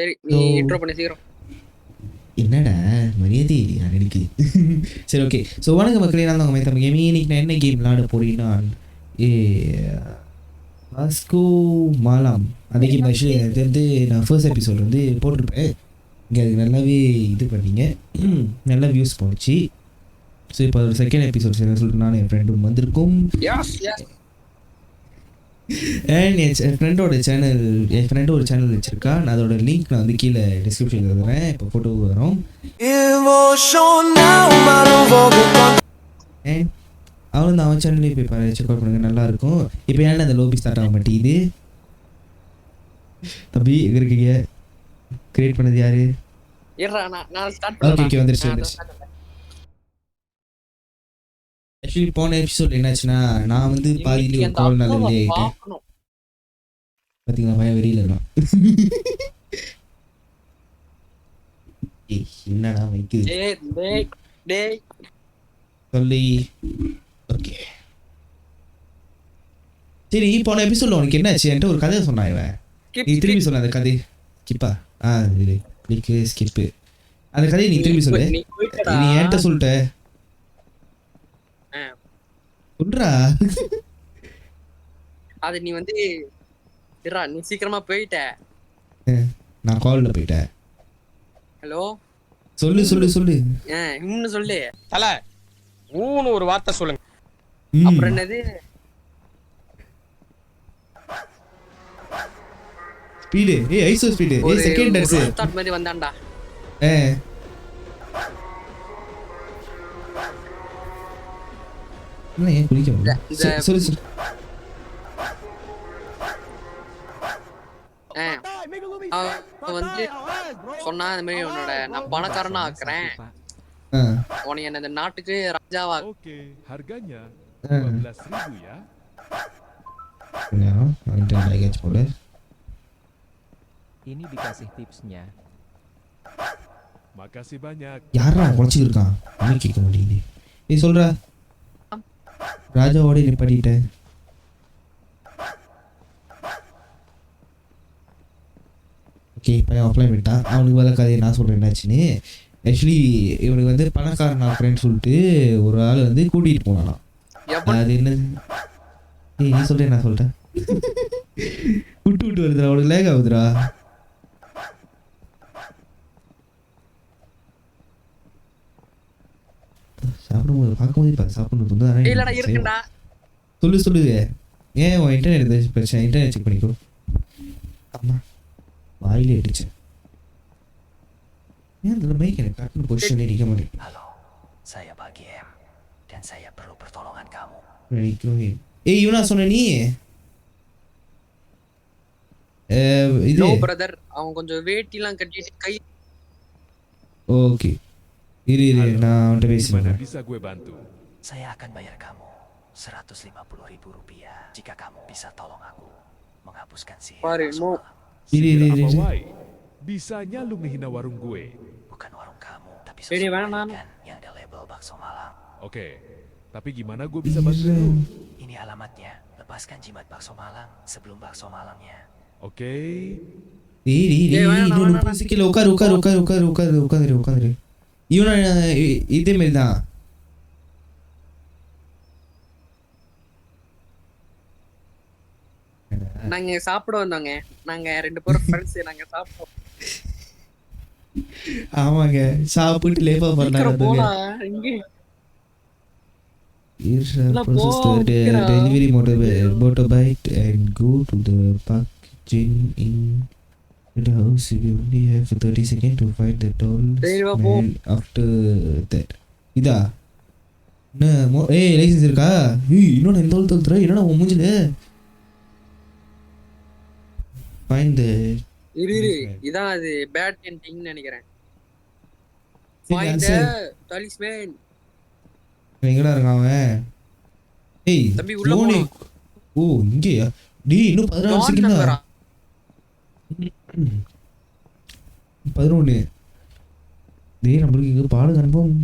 சரி நீ இன்ட்ரோ பண்ணி சீக்கிரம். என்னடா மரியாதை எனக்கு. சரி ஓகே. ஸோ வணக்கம் மக்களே, நான் உங்கள் மைத்தம் கேமி. இன்னைக்கு நான் என்ன கேம் விளாட போறேன்னா வாஸ்கோ மாலாம் அந்த கேம். ஆக்சுவலி அது வந்து நான் ஃபர்ஸ்ட் எபிசோட் வந்து போட்டிருப்பேன். இங்கே அதுக்கு நல்லாவே இது பண்ணீங்க, நல்லா வியூஸ் போச்சு. ஸோ இப்போ ஒரு செகண்ட் எபிசோட் என்ன சொல்லிட்டு நான் என் ஃப்ரெண்டும் வந்திருக்கோம். அண்ட் என் ஃப்ரெண்டோட சேனல், என் ஃப்ரெண்டு ஒரு சேனல் வச்சுருக்கா. நான் அதோட லிங்க் நான் வந்து கீழே டிஸ்கிரிப்ஷனில் தரேன். இப்போ ஃபோட்டோ வரும். அண்ட் அவனும் அவன் சேனல்லே போய் பாரு, செக் அவுட் பண்ணுங்க, நல்லாயிருக்கும். இப்போ ஏன்னா அந்த லோபி ஸ்டார்ட் ஆக மாட்டேங்குது தம்பி. எங்கே இருக்கீங்க? கிரியேட் பண்ணது யாரு? ஓகே வந்துருச்சு. ஆக்சுவலி போன எபிசோட் என்னாச்சுன்னா, நான் வந்து பாதியிலே ஒரு கால் நல்ல வெளியே ஆகிட்டேன். பார்த்தீங்களா, பையன் வெளியில் இருக்கான். என்னடா வைக்குது சொல்லி. ஓகே சரி, போன எபிசோட்ல உனக்கு என்னாச்சு என்கிட்ட ஒரு கதை சொன்னான் இவன். நீ திரும்பி சொல்ல அந்த கதை. ஸ்கிப்பா? கிளிக்கு ஸ்கிப்பு. அந்த கதையை நீ திரும்பி சொல்லு. நீ என்கிட்ட சொல்லிட்ட சொல்றா. அது நீ வந்து நீ சீக்கிரமா போயிட்ட. நான் கால்ல போயிட்டேன். ஹலோ சொல்லு சொல்லு சொல்லு. இன்னும் சொல்லு தல ஊன்னு ஒரு வார்த்தை சொல்லுங்க. அப்புறம் என்னது? ஸ்பீடு. ISO speed. செகண்ட் டர்ஸ் ஸ்டார்ட் மாதிரி வந்தான்டா. என்ன ஏன் குளிக்க முடியல? சொல்லு சொல்லு. வந்து சொன்னா இந்த மாதிரி உன்னோட நான் பணக்காரனா ஆக்குறேன், உன்னை என்ன இந்த நாட்டுக்கு ராஜாவா. Oke, harganya 12.000 ya. Ya, nanti lagi boleh. Ini dikasih tipsnya. Makasih banyak. யாரா குறைச்சிருக்கான்? நீ கேட்க முடியுது. நீ சொல்ற ராஜாவோட நிப்பாட்டிட்டேன். ஓகே இப்போ அப்ளை பண்ணிட்டான். அவனுக்கு பதில் கதையை நான் சொல்கிறேன் என்னாச்சுன்னு. ஆக்சுவலி இவனுக்கு வந்து பணக்காரன் ஆக்குறேன்னு சொல்லிட்டு ஒரு ஆள் வந்து கூட்டிகிட்டு போனானா. அது என்ன? நீ சொல்கிறேன், நான் சொல்கிறேன். விட்டு விட்டு வருதுடா, அவனுக்கு லேக் ஆகுதுடா. சாப்பிடும்போது பார்க்கும்போது சாப்பிடணும். சொல்லு சொல்லுங்க. ஏன் உன் இன்டர்நெட் பிரச்சனை? இன்டர்நெட் செக் பண்ணிக்கோ. ஆமாம் வாயிலே அடிச்சேன். ஏன் அந்த மைக் எனக்கு கரெக்டான பொசிஷன்ல நிக்க மாட்டேங்குது? Halo, saya Bagiem dan saya perlu pertolongan kamu. இவனா சொன்ன நீ? இது பிரதர், அவன் கொஞ்சம் வேட்டிலாம் கட்டிட்டு கை. ஓகே இரு நான் அவன்கிட்ட பேசுறேன். Bisa gue bantu? Saya akan bayar kamu 150.000 rupiah jika kamu bisa tolong aku menghapuskan sihir semalam. Ini. Bisanya lu ngehina warung gue. Bukan warung kamu, tapi sesuatu yang ada label bakso Malang. Oke, tapi gimana gue bisa bantu lu? Ini alamatnya. Lepaskan jimat bakso Malang sebelum bakso Malangnya. Oke. உட்காரு. இவன இதே மாதிரி தான். நாங்க சாப்பிட வந்தோங்க. நாங்க 2 பேரும் friends. நாங்க சாப்பிட்டோம். ஆமாங்க, சாப்பிட்டு லேபா பண்ணாங்க. Delivery motorbike and go to the packaging in the house. You only have 30 seconds to find the doll man after that. இதா என்ன? லைசன்ஸ் இருக்கா? இன்னொன்று எந்த தோல் தோல்த்துற? என்னடா உன் மூஞ்சில? Find the இதான் அது பேட் என்டிங் நினைக்கிறேன். Find the talisman. எங்கடா இருக்கான் அவன்? தம்பி உள்ள போ. ஓ இங்கேயா? இன்னும் 16 செகண்ட் தான். 11. நம்மளுக்கு இங்க பாடு கன்ஃபார்ம்.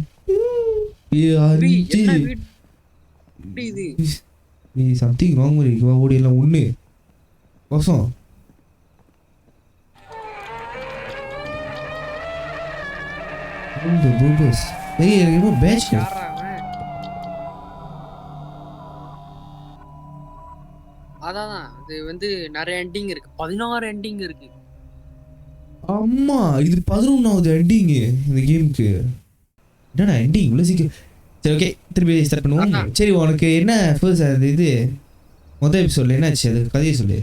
சம்திங் ராங் மாதிரி ஓடி எல்லாம் ஒண்ணு கோசம். இந்த பூபஸ் ஏய் என்னமோ பேட்ச் யாரா அவன்? அதான் இது வந்து நிறைய எண்டிங் இருக்கு, 16 எண்டிங் இருக்கு. அம்மா இது 11வது எண்டிங் இந்த கேமுக்கு. என்னடா எண்டிங் இவ்வளோ சீக்கிரம்? சரி ஓகே திருப்பி ஸ்டார்ட் பண்ணுவோம். சரி உனக்கு என்ன ஃபர்ஸ்ட் அது இது முதல் எபிசோட்ல என்னாச்சு அது கதையை சொல்லு.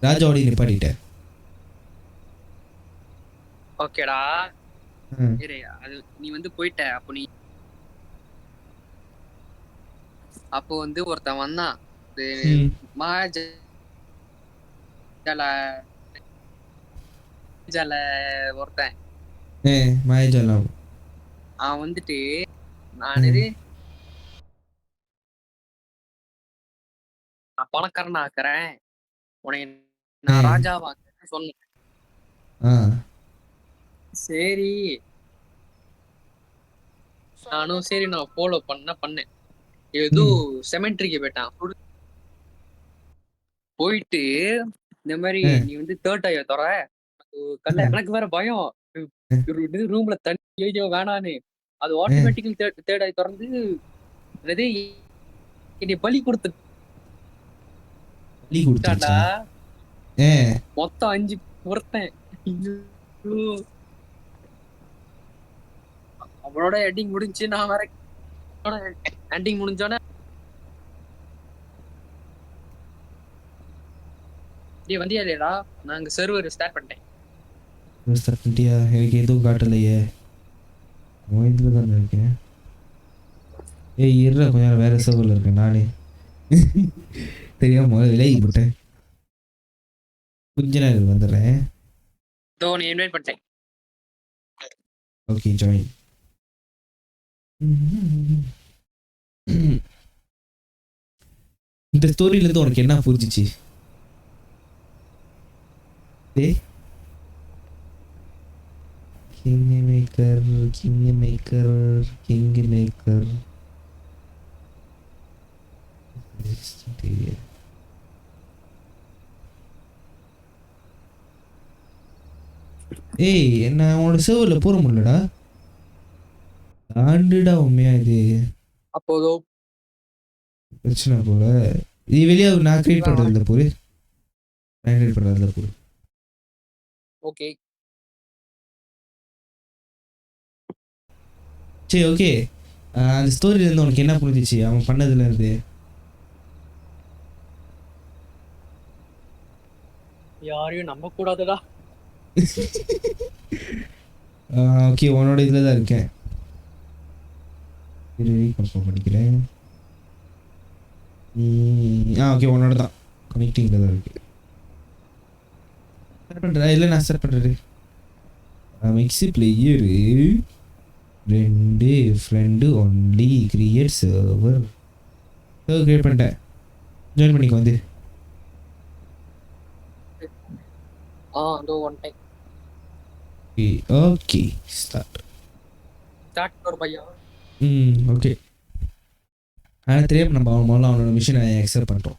ராஜாவோட நிப்பாட்டிட்டேன். ஓகேடா இரு, அது நீ வந்து போயிட்ட. அப்போ வந்து ஒருத்தன் வந்தான், மாஜல ஒருத்தன் மாயஜாலம். அவன் வந்துட்டு நான் பணக்காரன் ஆக்குறேன், உனக்கு நான் ராஜாவாக்குறேன் சொன்னேன். சரி நானும் சரி நான் ஃபாலோ பண்ணேன். ஏதோ செமெண்ட்ரிக்கு போயிட்டான். போயிட்டு இந்த மாதிரி நீ வந்து தேர்ட் ஐயோ தர கல்ல. எனக்கு வேற பயம், ரூம்ல தண்ணி ஐயோ வேணான்னு. அது ஆட்டோமேட்டிக்கல் தேர்ட் ஐ திறந்து என்னை பலி கொடுத்துட்டான்டா. மொத்தம் 5 பொறுத்தேன். அவனோட எண்டிங் முடிஞ்சு நான் வேற எண்டிங் முடிஞ்சோன்னே வந்தியா இல்லையடா, நாங்க சர்வர் ஸ்டார்ட் பண்ணிட்டேன். எனக்கு எதுவும் காட்டலையே, இதில் தானே இருக்கேன். ஏய் இருடா கொஞ்ச நேரம் வேற சர்வரில் இருக்கேன் நானே. தெரியாம விலகி போட்டேன். கொஞ்ச நேரம் வந்துடுறேன். நீ இன்வைட் பண்ணிட்டேன். Okay join. இந்த ஸ்டோரியிலேருந்து உனக்கு என்ன புரிஞ்சிச்சு? Kingmaker. ஏய் என்ன உன்னோட சர்வரில் போற முடியலடா. ஆண்டுடா உண்மையா இது அப்போதோ பிரச்சனை போல. இது வெளியே நான் கிரியேட் பண்றதுல போரு. நான் கிரியேட் பண்றதுல போரு. ஓகே சரி ஓகே. அந்த ஸ்டோரியில இருந்து உனக்கு என்ன புரிஞ்சிச்சு அவன் பண்ணதுல இருந்து? யாரையும் நம்ப கூடாதுடா. ஓகே உன்னோட இதில் தான் இருக்கேன். படிக்கிறேன். ஓகே உன்னோட தான் கனெக்டிங்கில் தான் இருக்கு. ஸ்டார்ட் பண்ணுறேன். இல்லை நான் ஸ்டார்ட் பண்ணுறது. Mixie player 2 friend only create server. Create பண்ணிட்டேன். ஜாயின் பண்ணிக்க வந்து. அதோ ஒன் டைம். ஓகே ஸ்டார்ட் ஒரு பையா. ஓகே. ஆனால் தெரியாமல் நம்ம அவன் முதல்ல அவனோட மிஷினை அக்செப்ட் பண்ணுறோம்.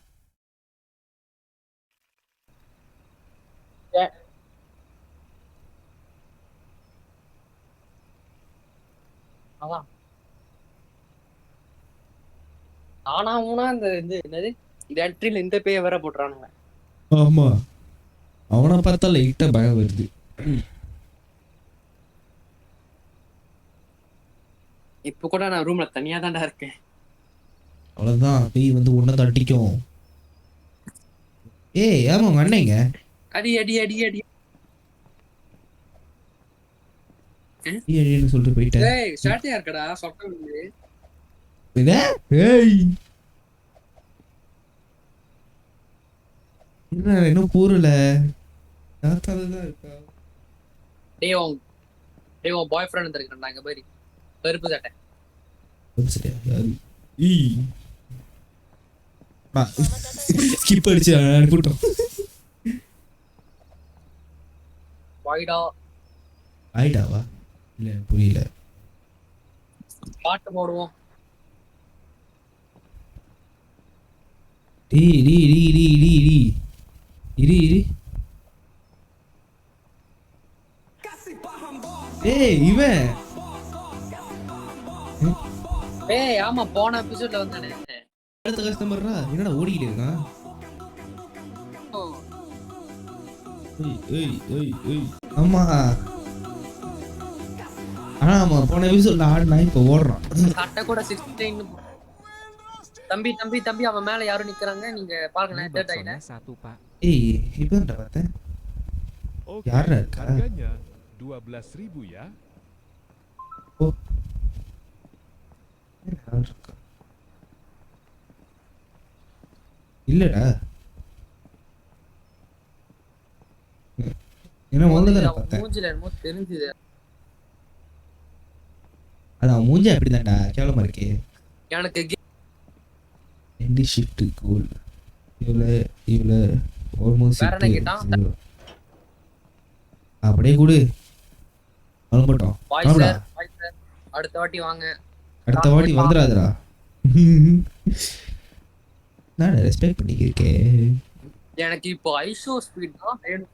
அதான் ஆனா ஊனா இந்த இது என்னது இந்த என்ட்ரில இந்த பேய வேற போட்டுறானுங்க. ஆமாம் அவனை பார்த்தா லைட்டாக பயம் வருது. இப்போ கூட நான் ரூம்ல தனியா தான்டா இருக்கேன். அவ்வளோதான் பேய் வந்து ஒன்றை தட்டிக்கும். ஏய் ஆமாம் உங்கள் அண்ணங்க அடி அடி அடி அடி அடின்னு சொல்லிட்டு போயிட்டேன். ஏய் ஸ்டார்ட்டியா இருக்கடா சொக்க வந்து. ஏய் என்ன இன்னும் கூறல. தான் இருக்கா? டேய் உன் பாய் ஃப்ரெண்ட் இருக்கான்டா அங்க பாரு கருப்பு சட்டை. சரியா யாரு? ஸ்கிப் அடிச்சு அனுப்பிட்டோம். வாய்டா ஆயிட்டாவா? இல்லை புரியல. பாட்டு போடுவோம். ஏய் இவன் ஏய் ஆமா போன எபிசோட்ல வந்தானே. அடுத்த கஸ்டமர்ரா என்னடா ஓடிக்கிட்டு இருக்கான்? ஏய் ஆமா ஆமா போன எபிசோட்ல ஆடுனா இப்போ ஓடுறான். சட்டை கூட 69 தம்பி தம்பி தம்பி அவன் மேல யாரும் நிக்கறாங்க நீங்க பாருங்க தேர்ட் ஆயில. ஏய் இப்போடா பார்த்தேன். Oke, Yara, Kak. harganya 12.000 ya. ஓ இல்லடா என்ன முதல்ல தானே பார்த்தேன். மூஞ்சில என்னமோ தெரிஞ்சுது. அதான் மூஞ்ச அப்படிதான்டா கேவலமா இருக்கே. எனக்கு எண்டி ஷிஃப்ட் கோல் இவ்வளோ ஆல்மோஸ்ட் வேற என்ன கேட்டான்? அப்படியே கூடு வரமாட்டோம். பாய் சார் அடுத்த வாட்டி வாங்க. அடுத்த வாட்டி வந்துடாதடா. நான் ரெஸ்பெக்ட் பண்ணிக்கிறேன். எனக்கு இப்போ ஐசோ ஸ்பீட் தான் வேணும்.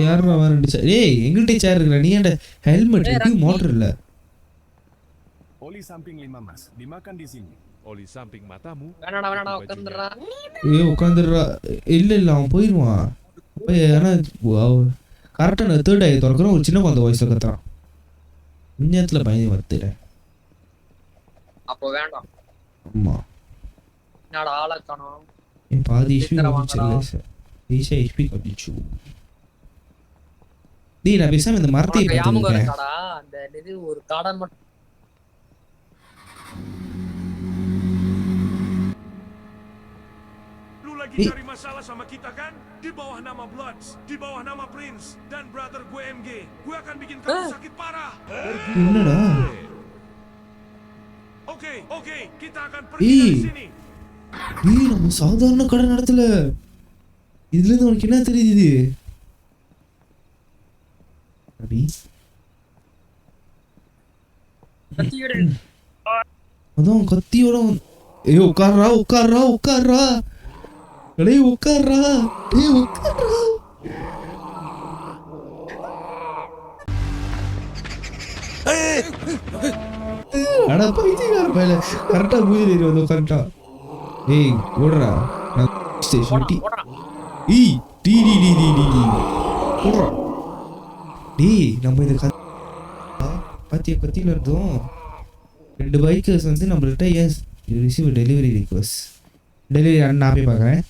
யாரா வரண்டு சார்? ஏய் எங்கள்கிட்ட சேர் இருக்குடா. நீ ஏன்டா ஹெல்மெட் இருக்கு மோட்டர் இல்ல? Oli samping 5 mas, dimakan di sini. Oli samping matamu. வேணாடா உட்கார்ந்துடா. ஏய் உட்காந்துடுறா. இல்ல அவன் போயிடுவான். ஆனால் கரெக்டாக நான் தேர்ட் ஆகி திறக்கிறோம். ஒரு சின்ன குழந்தை வாய்ஸில் கத்துறான். இந்நேரத்தில் பயந்து வந்துடு. அப்போ வேண்டாம். ஆமா என்னடா ஆளை காணோம். என் பாதி இஷ்யூ சீக்கிரம் வந்துச்சு வாங்கடா. இல்லை சார். ஈஸியாக ஹெச்பி கட்டிச்சு. டேய் நான் பேசாமல் இந்த மரத்தையை உனக்கு ஞாபகம் பார்த்துருக்கேன். இருக்காடா அந்த இது ஒரு காடன் மட்டும் Lu lagi cari masalah sama kita kan? Di bawah nama Bloods, di bawah nama Prince, dan brother gue MG. Gue akan bikin kamu sakit parah. என்னடா Oke, kita akan pergi dari sini. ஏய் நம்ம சாதாரண கடை நடத்தல. இதுலேருந்து உனக்கு என்ன தெரியுது? அபி கத்தியோட அதான் கத்தியோட ஏய் உட்கார்றா டேய் உட்கார்றா. அட பைத்தியக்கார பயல கரெக்டா மூஞ்சில ஏறி வந்து உட்கார்றா. ஏய் ஓடுறா. நான் ஸ்டேஷன் டி ஏய் டி ஓடுறா. டேய் நம்ம இது கத்தியில இருந்தோம். 2 பைக்கர்ஸ் வந்து நம்மள்கிட்ட yes you receive delivery request. Delivery நான் போய் பார்க்குறேன்.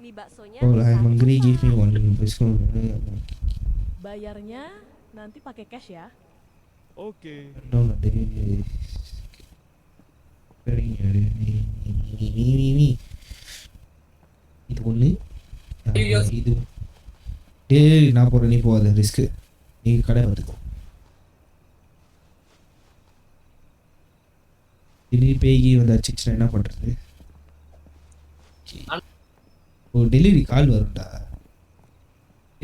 Nih baksonya. Oh, I'm hungry, give me one biscuit. Bayarnya nanti pakai cash ya. Oke. No, இது ஒன்று இது. டேய் நான் போகிறேன் நீ போகாத ரிஸ்க்கு. நீ கடை பார்த்துக்கோ. திடீர் பேகி வந்து அடிச்சிச்சுன்னா என்ன பண்ணுறது? ஓ டெலிவரி கால் வரும்டா.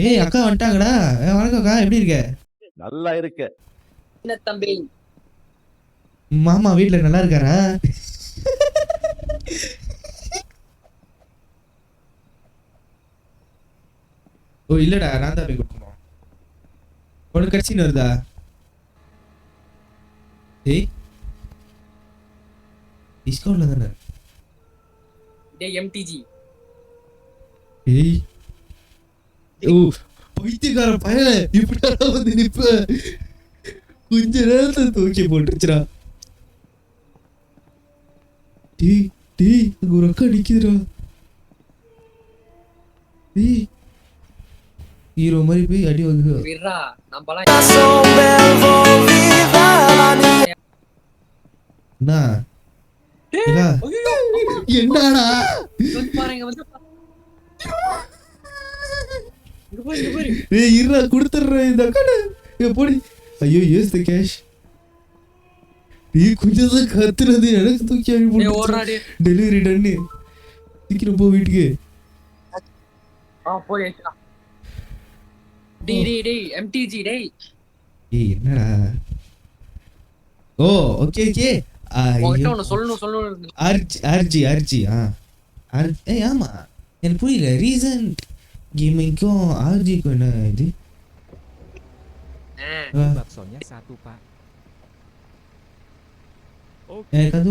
ஏய் அக்கா வந்துட்டாங்கடா. வணக்கம் அக்கா, எப்படி இருக்க? நல்லா இருக்கு. என்ன தம்பி மாமா வீட்டில் நல்லா இருக்காரா? ஓ இல்லடா நான் தான் போய் கொடுக்கணும். உனக்கு கட்சின்னு வருதா? ஏய் டிஸ்கவுண்ட்ல தானே. டேய் எம்டிஜி ஏய் ஓ பைத்தியக்கார பயல இப்படிடா வந்து நிப்ப. கொஞ்ச நேரத்துல தூக்கி போட்டுருச்சுடா. டேய் அங்க ஒரு அக்கா நிக்குதுடா. டேய் ஹீரோ மாதிரி போய் அடி வாங்குங்க. விர்ரா நம்மலாம் என்ன ஏடா? என்னடா வந்து பாருங்க வந்து இங்க பாரு ஏய் இருடா கொடுத்துறேன் இந்த அக்கா. போடி. ஐயோ யூஸ் தி கேஷ். நீ கொஞ்சம் தான் கத்துறது எனக்கு தூக்கி அனுப்பி டேய் ஓடுறாடி. டெலிவரி டன்னு. சீக்கிரம் போ வீட்டுக்கு. போயிடா. டேய் எம்டிஜி டேய். ஏய் என்னடா? ஓ ஓகே உன்கிட்ட ஒன்னு சொல்லணும். ஆர்ஜி ஏய் ஆமா எனக்கு புரியல. ரீசன் gamingக்கும் RG-க்கும் என்ன இது? Baksonya 1, Pak. Kata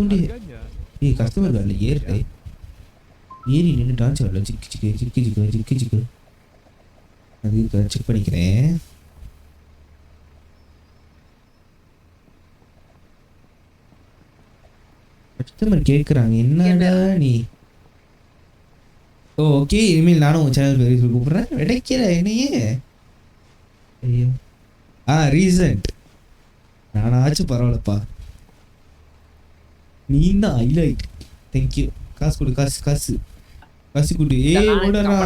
dia customer dah layer ஏறி நின்றுட்டான். சொல்ல சிக்கு அது செக் பண்ணிக்கிறேன். கஸ்டமர் கேட்குறாங்க என்னடா நீ. ஓகே, இனிமேல் நானும் உங்கள் சேனல் பேர் கூப்பிட்றேன். கிடைக்கிற என்னையே. ஐயோ ரீசன்ட் நானாச்சும் பரவாயில்லப்பா. நீ தான் ஹைலைட். தேங்க்யூ. காசு கொடு, காசு கொடு. ஓடரா.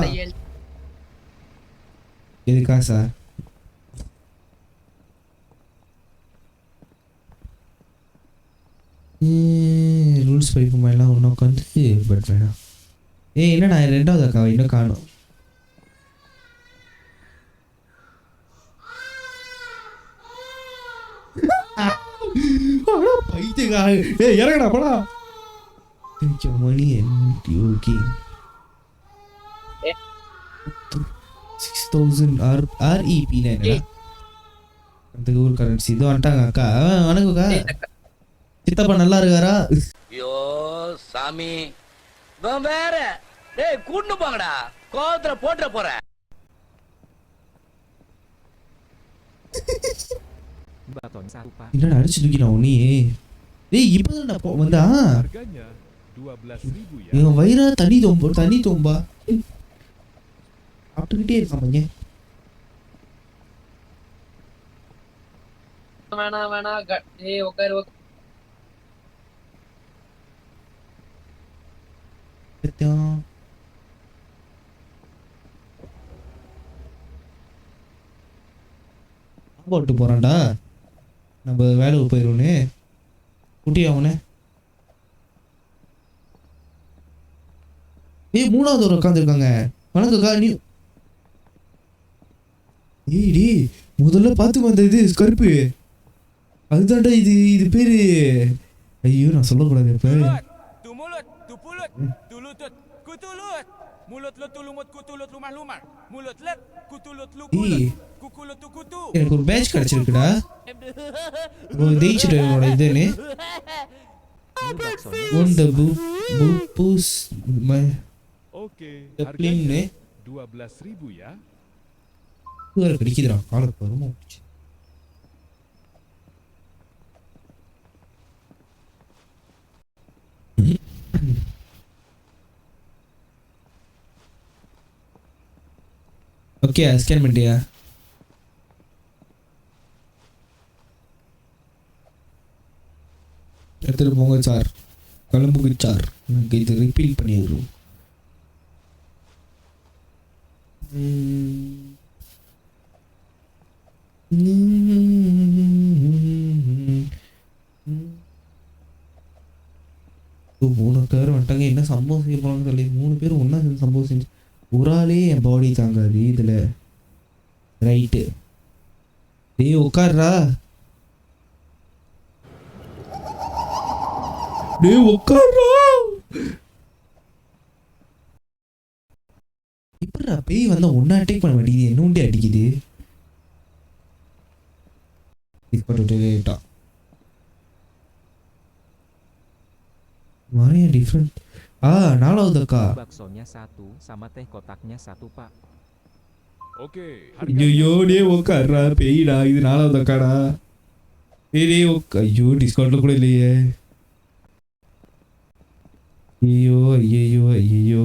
எது காசா? ரூல்ஸ் படிக்குமா எல்லாம் ஒன்றும் உட்காந்து பட் வேணாம். என்னடா ரெண்டாவது அக்கா இன்னும் காணும். இறங்கடா போடா. மணி ஓகே 6000 REP அந்த ஊர் கரன்சி இது வந்துட்டாங்க. அக்கா வணக்கம்க்கா. சித்தப்பா நல்லா இருக்காரா? ஐயோ சாமி வேற டேய் கூண்டு போங்கடா, கோவத்துல போட்டுற போறேன். Baksonya 1, Pak. என்னடா அடிச்சு தூக்கினா நீ? இப்பதான் வந்தா Harganya 12.000 ya. இவன் வயிறா தண்ணி தோம்பா சாப்பிட்டுக்கிட்டே இருக்கான் பையன். வேணா உட்காரு. போட்டு போறான்டா. நம்ம வேலைக்கு போயிடுவோன்னு குட்டி அவனே. மூணாவது ஒரு உட்காந்துருக்காங்க. வணக்கக்கா. நீ முதல்ல பார்த்து வந்த இது கருப்பு அதுதான்டா. இது பேரு ஐயோ நான் சொல்லக்கூடாது. இப்ப எனக்கு ஒரு பேட்ச் கிடைச்சிருக்குடா. ஜெயிச்சுட்டு என்னோட இதுன்னு Harganya 12.000 ya. கிடைக்குதுடா. காலத்து வருமா ஓகே ஸ்கேன் பண்ணிட்டியா? எடுத்துட்டு போங்க சார். கிளம்புக்கு சார். எனக்கு இது ரிப்பீல் பண்ணிடுறோம். மூணு பேர் வந்துட்டாங்க. என்ன சம்பவம் செய்ய போறாங்க சொல்லி 3 பேர் ஒன்றா சேர்ந்து சம்பவம் செஞ்சு ஒரு ஆளே என் பாடி தாங்காது இதில். ரைட்டு உட்கார்றா. உட்கார்றா. இப்படா பேய் வந்தா ஒன்னா அட்டாக் பண்ண மாட்டேங்குது. என்ன உண்டே அடிக்குது. இது Warnanya different. நாலாவது அக்கா. Baksonya 1 sama teh kotaknya 1, Pak. Oke. ஐயோ டே உட்கார்றா பேய்டா. இது நாலாவது அக்காடா. ஐயோ டிஸ்கவுண்ட்ல கூட இல்லையே. ஐயோ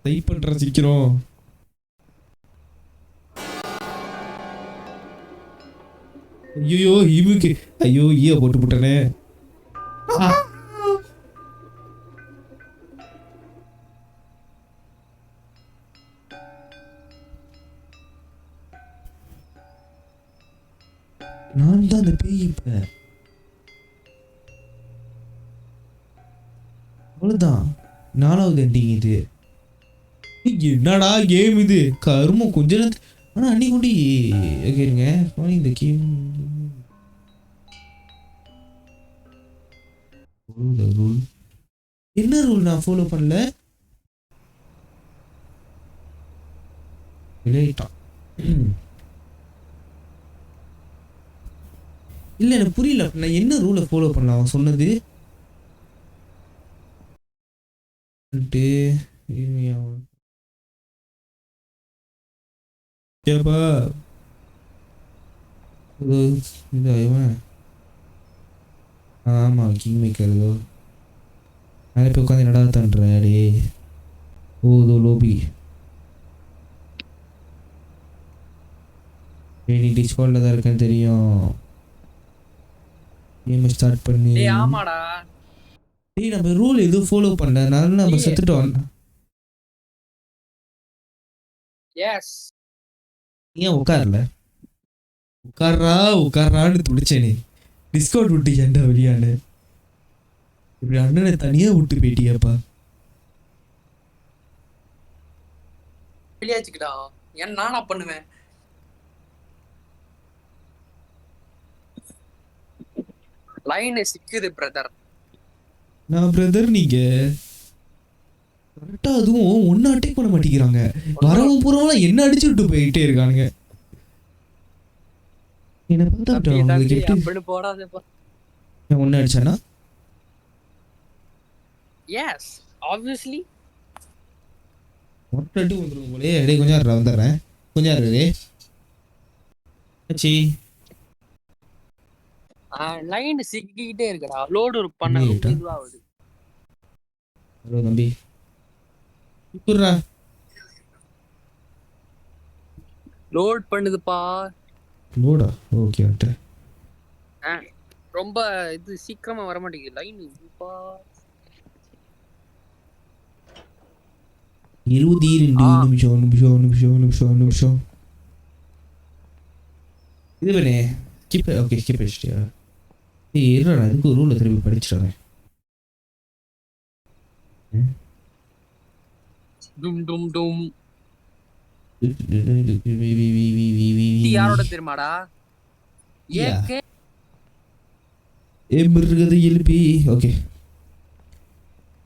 டைப் பண்ற சீக்கிரம். ஐயோ இவுக்கு ஐயோ ஈய போட்டு போட்டனே. நான் தான் அந்த பேய். இப்ப அவ்வளவுதான். நாலாவது எண்டிங் இது. என்னடா கேம் இது கருமம் கொஞ்ச நேரத்து. ஆனா அன்னி கொண்டு கேருங்க இந்த கேம் ரூல் என்ன ரூல் நான் ஃபாலோ பண்ணல. விளையாட்டான். இல்லை எனக்கு புரியல, நான் என்ன ரூலை ஃபாலோ பண்ணலாம் அவன் சொன்னது. ஏப்பா இது இவன் ஆமாம் கிங் மேக்கர் ஏதோ மேலே போய் உட்காந்து என்னடா தண்டுற டே. ஓ இதோ லோபி. நீ டிஸ்கார்டில் தான் இருக்கேன்னு தெரியும். கேம் ஸ்டார்ட் பண்ணி. டேய் ஆமாடா. டேய் நம்ம ரூல் எதுவும் ஃபாலோ பண்ணலனால நம்ம செத்துட்டோம். எஸ். ஏன் உட்காரல? உட்காரான்னு துடிச்சேனே. டிஸ்கவுண்ட் விட்டு ஏன்டா வெளியானு? இப்படி அண்ணனை தனியா விட்டு போயிட்டியாப்பா. வெளியாச்சுக்கிட்டா ஏன் நானா பண்ணுவேன். லைன் சிக்குது பிரதர். நான் பிரதர் நீங்க கரெக்டா அதுவும் ஒன்னும் அட்டாக் பண்ண மாட்டேங்கிறாங்க. வரவும் பூராவெல்லாம் என்ன அடிச்சுட்டு போயிட்டே இருக்கானுங்க. என்ன பார்த்தா போடாதப்பா. ஒன்னு அடிச்சானா? S obviously. மொட்டை வந்துடும் போலே. டேய் கொஞ்சம் இருடா வந்துடுறேன். கொஞ்சம் இருடே. ஆச்சி லைன் சிக்கிக்கிட்டே இருக்குடா. லோடு பண்ண ரொம்ப இதுவாகுது. ஹலோ தம்பி இப்படிடா லோட் பண்ணுதுப்பா. லோடா ஓகே வந்துட்டு. ரொம்ப இது சீக்கிரமா வர மாட்டேங்குது லைன். 22 நிமிஷம். இது பண்ணே ஸ்கிப். ஓகே ஸ்கிப் பண்ணிட்டியா? ஏய் இருடா இதுக்கு ஒரு ரூலை திருப்பி படிச்சிடுறேன். டும் டும் டும். யாரோட தெரியுமாடா? ஏகே மிருகதை எழுப்பி. ஓகே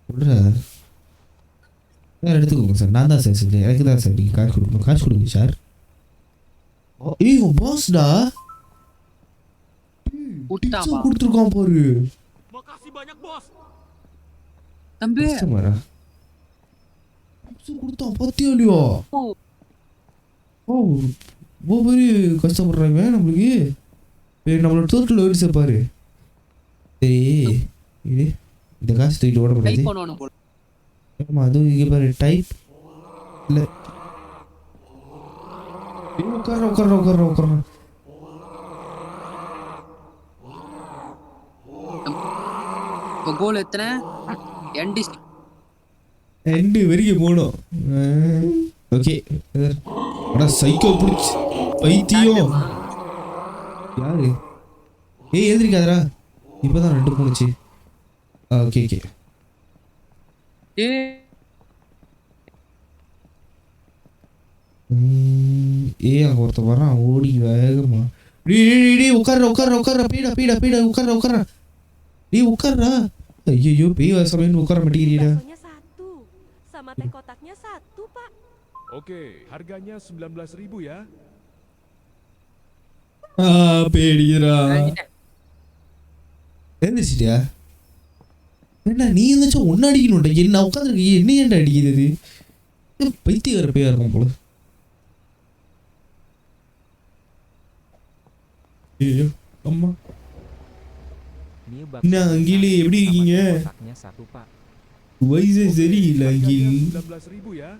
விட்றா சார் எடுத்துக்கோங்க சார். நான் தான் சார் செஞ்சேன். எனக்கு தான் சார் நீங்கள் காசு கொடுக்கணும். காசு கொடுங்க சார். ஏய் பாஸ்டா கொடுத்துருக்கான் பாரு. Makasih banyak, bos. தம்பி கஸ்டமரா கொடுத்தான் பார்த்தியா இல்லையா? ஓ ரொம்ப பெரிய கஷ்டப்படுறாங்க நம்மளுக்கு. நம்மளோட டோட்டல் ஓடிச்சு பாரு. சரி இது இந்த காசு தூக்கிட்டு ஓட முடியாது. ஆமாம் அதுவும் இங்கே பாரு டைப் இல்லை. உட்கார கோல் எத்தனை? எண்டு வரைக்கும் போகணும். ஓகே ஆனால் சைக்கோ பிடிச்சி பைத்தியம் யாரு? ஏய் எழுந்திரிக்காதரா. இப்போ தான் 2 போணுச்சு. ஓகே ஓகே அங்கே ஒருத்தர் வரான் ஓடி வேகமா. உட்கார பீடா உட்கார நீ உட்கார்றா. ஐயோ பேய் சமையல் உட்கார மாட்டேங்கிறீடா. Sama teh kotaknya 1, Pak. Oke, harganya 19.000 ya. பேடிக்கிறா. எழுந்திரிச்சிட்டியா? என்ன நீ இருந்தாச்சும் ஒன்று அடிக்கணும்டா. என்ன உட்காந்துருக்கு என்ன ஏன்டா அடிக்கிறது? பைத்தியக்கார பேயா இருக்கும் போல. ஐயோ அம்மா என்ன அங்கிலி எப்படி இருக்கீங்க? வயசே சரியில்லை அங்கில். 19.000 ya.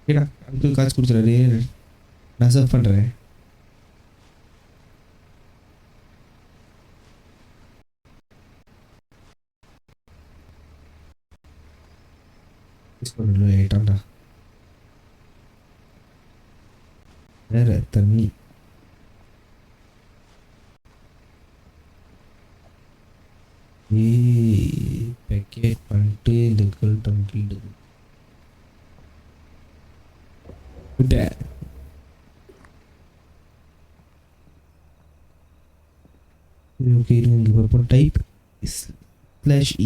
ஏடா அங்கிள் காசு கொடுத்துறாரு. நான் சர்வ் பண்ணுறேன். ஆயிட்டான்டா. வேற தண்ணி பேக்கெட் பண்ணிட்டு இந்த கேர்ள் பண்ணிட்டு ஓகே இங்கே பார்ப்போம். Type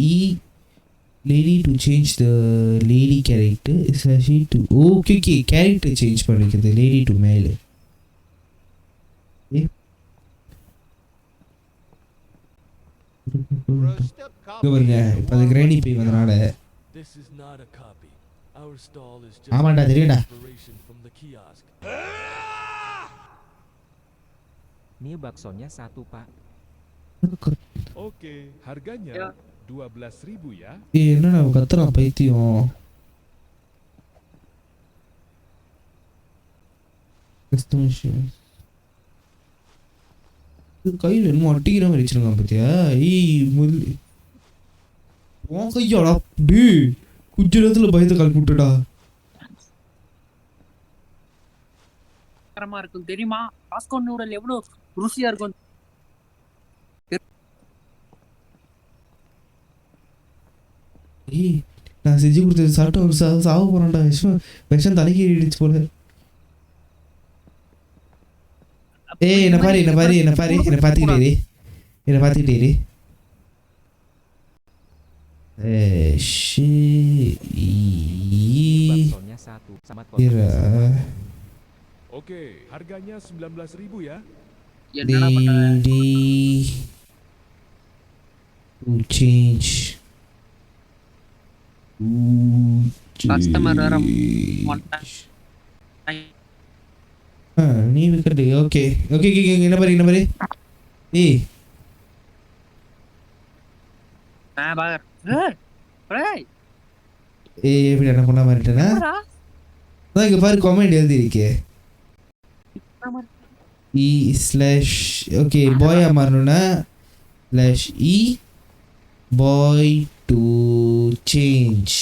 /E lady to change the lady character is actually to okay character change பண்ணிக்கிறது lady to male. பாருங்க இப்போ அது கிராண்டி பே வந்தனால ஆமாண்டா தெரியும்டா. Ini baksonya 1 pak. Oke, harganya 12.000 ya. என்னடா கத்துறான் பைத்தியம். கையில் என்னமோ அட்டிக்கிற மாதிரி வச்சிருக்கான் பார்த்தியா? உன் கையாடா டே கொஞ்ச நேரத்தில் பயத்தை கலப்பி விட்டுடா. இருக்கும் தெரியுமா? காஸ்கோ நூடல் எவ்வளவு ருசியா இருக்கும். நான் செஞ்சு கொடுத்தது சாப்பிட்டு சாவ போறான்டா. விஷம் தலைக்கு இடிச்சு போல. ஏய் என்ன பாத்துக்கிட்டே Baksonya 1 sama Oke, harganya 19.000 ya. Lady to change. Customer orang நீ விக்கெட். ஓகே என்ன பாரு ஏய் பாகர் எப்படி என்ன பண்ண மாட்டேனா? அதான் இங்க பாரு கமெண்ட் எழுதி இருக்கே. ஓகே பாயா மாறணும்னா /e பாய் டு சேஞ்ச்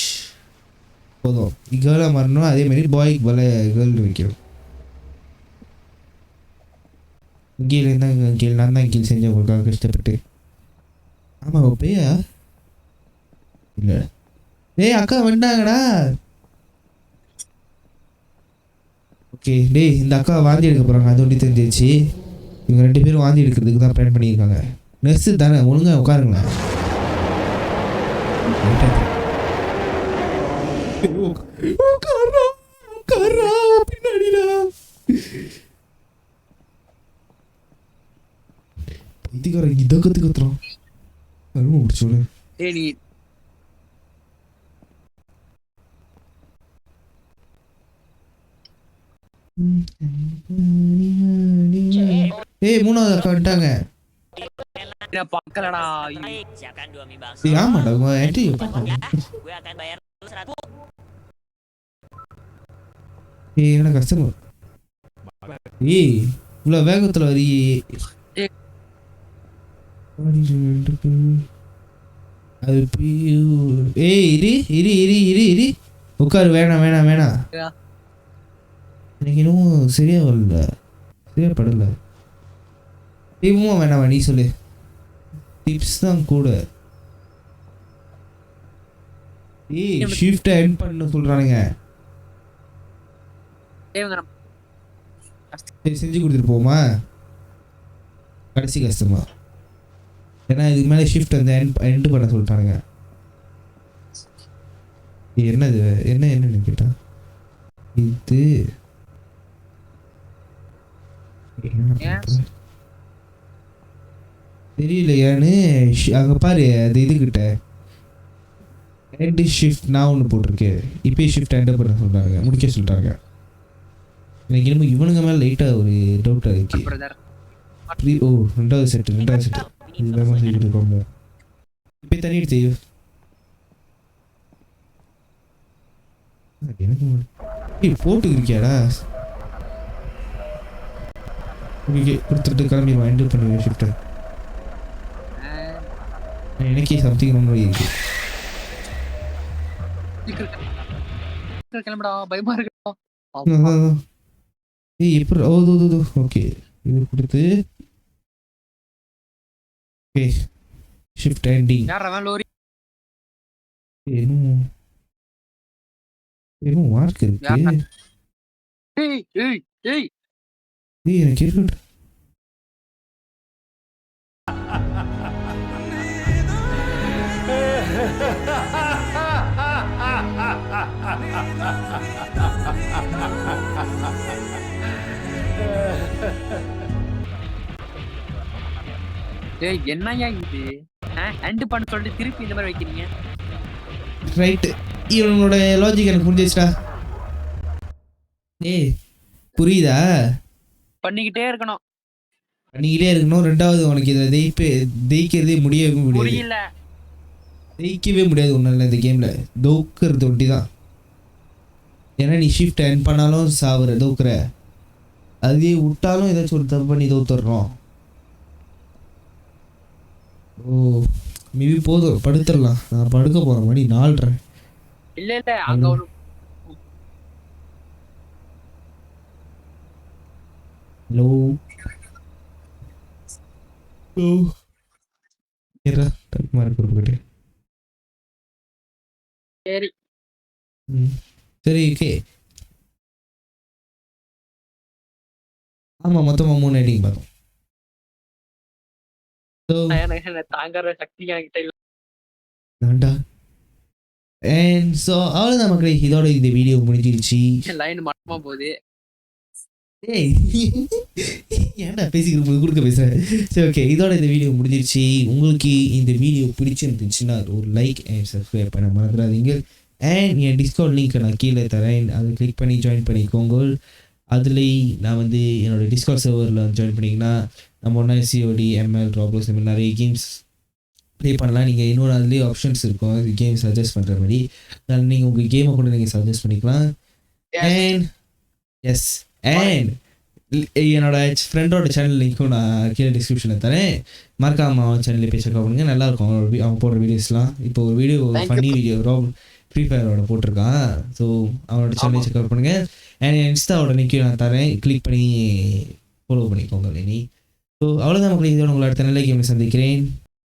போதும். கேர்ளாக மாறணும் அதே மாதிரி பாய்க்கு போல கேர்ள் வைக்கணும். கீழே இருந்தால் கீழ் நான் தான் கீழ் செஞ்சேன் உங்களுக்காக கஷ்டப்பட்டு. ஆமாம் பேயா இல்லை. டேய் அக்கா வந்துட்டாங்கடா. ஓகே டேய் இந்த அக்கா வாந்தி எடுக்க போகிறாங்க. அது ஒன்றி தெரிஞ்சிச்சு. இவங்க 2 பேரும் வாந்தி எடுக்கிறதுக்கு தான் பிளான் பண்ணியிருக்காங்க. நர்ஸு தானே ஒழுங்காக உட்காருங்களேன். பின்னாடிடா பைத்தியக்காரன் இதை கற்றுறான். அருமை முடிச்சோட ஏய் 3வது அக்கா வந்துட்டாங்க. பாக்கலடா. ஆமாடா உங்க ஆன்ட்டி என்ன கஷ்டமா? ஏய் இவ்வளோ வேகத்தில் வரி. ஏய் இரு உட்காரு. வேணாம் எனக்கு இன்னும் சரியா வரல. சரியா படல. வேணாமா நீ சொல்லு. டிப்ஸ் தான் கூட. ஏய் ஷிஃப்ட் எண்ட் பண்ண சொல்றானுங்க. செஞ்சு கொடுத்துட்டு போமா கடைசி கஷ்டமா? ஏன்னா இதுக்கு மேலே ஷிஃப்ட் வந்து எண்ட் பண்ண சொல்லிட்டானுங்க. என்னது என்னன்னு கேட்டா இது தெரியலையான்னு அங்கே பாரு அது இதுக்கிட்ட எண்ட் ஷிஃப்ட் நான் ஒன்று போட்டிருக்கேன். இப்போயே ஷிஃப்ட் எண்ட் பண்ண சொல்கிறாங்க, முடிக்க சொல்லிட்டாங்க. எனக்கு இன்னும் இவனுங்க மேலே லைட்டாக ஒரு டவுட்டாக இருக்கு. ஓ 2வது செட்டு இதுதான் செஞ்சுட்டு இருக்கோமோ. இப்போ தண்ணி எடுத்து எனக்கு போட்டு இருக்கியாடா? ஓகே கொடுத்துட்டு கிளம்பி எண்ட் பண்ணுவேன் ஷிஃப்ட்டை. எனக்கே சம்திங் ரொம்ப இருக்கு. கிளம்படா பயமா இருக்கா? ஏய் எப்படி ஓகே இது கொடுத்து ஓகே ஷிஃப்ட் எண்டிங். யாரா லோரி ஏனோ மார்க் இருக்கு. ஏய் எனக்கு இருக்கு. டேய் என்னய்யா இது? எண்ட் பண்ண சொல்லிட்டு திருப்பி இந்த மாதிரி வைக்கிறீங்க. ரைட்டு, இவனோட லாஜிக் எனக்கு புரிஞ்சிச்சுடா. ஏய் புரியுதா? பண்ணிக்கிட்டே இருக்கணும். பண்ணிக்கிட்டே இருக்கணும். ரெண்டாவது உனக்கு இதை ஜெயிக்கிறதே முடியவே முடியாது. புரியல. ஜெயிக்கவே முடியாது ஒன்றும் இந்த கேமில். தோக்குறது ஒட்டி தான். ஏன்னா நீ ஷிஃப்ட் என் பண்ணாலும் சாவுற தோக்குற, அதே விட்டாலும் ஏதாச்சும் ஒரு தப்பு பண்ணி தோத்துடுறோம். ஓ மேபி போதும், படுத்துடலாம். நான் படுக்க போகிறேன், மணி 4:30. இல்ல இல்ல அங்க ஒரு ஹலோ ஹலோ ஏறா டக்குமா இருக்கு. சரி சரி ஓகே. ஆமாம் மொத்தமாக 3 ஐடிங் பார்த்தோம். எனக்கு தாங்கற சக்தி என்கிட்ட இல்ல. வேண்டா. அண்ட் ஸோ அவ்வளோதான் மக்களே, இதோட இந்த வீடியோ முடிஞ்சிருச்சு. லைன் மட்டமா போகுது. ஏய் ஏன்டா பேசிக்கிட்டு கொடுக்க பேசுகிறேன். சரி ஓகே, இதோட இந்த வீடியோ முடிஞ்சிருச்சு. உங்களுக்கு இந்த வீடியோ பிடிச்சிருந்துச்சுன்னா ஒரு லைக் அண்ட் சப்ஸ்கிரைப் பண்ண மறந்துடாதீங்க. அண்ட் என் டிஸ்கவுண்ட் லிங்க்கை நான் கீழே தரேன், அதை கிளிக் பண்ணி ஜாயின் பண்ணிக்கோங்க. அதுலேயும் நான் வந்து என்னோடய டிஸ்கவுண்ட் சர்வரில் ஜாயின் பண்ணிங்கன்னா நம்ம ஒன்றா COD, ML, ராப்ளோஸ் இந்த மாதிரி நிறைய கேம்ஸ் ப்ளே பண்ணலாம். நீங்கள் இன்னொரு அதுலேயே ஆப்ஷன்ஸ் இருக்கும் கேம் சஜஸ்ட் பண்ணுற மாதிரி. அதனால் நீங்கள் உங்கள் கேமை கூட நீங்கள் சஜஸ்ட் பண்ணிக்கலாம். அண்ட் எஸ் அண்ட் என்னோட ஃப்ரெண்டோட சேனல் லிங்க்கும் நான் கீழே டிஸ்கிரிப்ஷனில் தரேன். மறக்காம அவன் சேனலில் போய் செக் பண்ணுங்க, நல்லாயிருக்கும் அவன் போடுற வீடியோஸ்லாம். இப்போ ஒரு வீடியோ ஃபன்னி வீடியோ ஃப்ரீ ஃபயரோட போட்டிருக்கான். ஸோ அவனோட சேனலை செக் அவுட் பண்ணுங்கள். அண்ட் என் இன்ஸ்டாவோட லிங்க்கையும் நான் தரேன், கிளிக் பண்ணி ஃபாலோ பண்ணிக்கோங்க. இனி ஸோ அவ்வளோதான் மக்களே, இதோட உங்களை அடுத்த நல்ல கேமில் சந்திக்கிறேன்.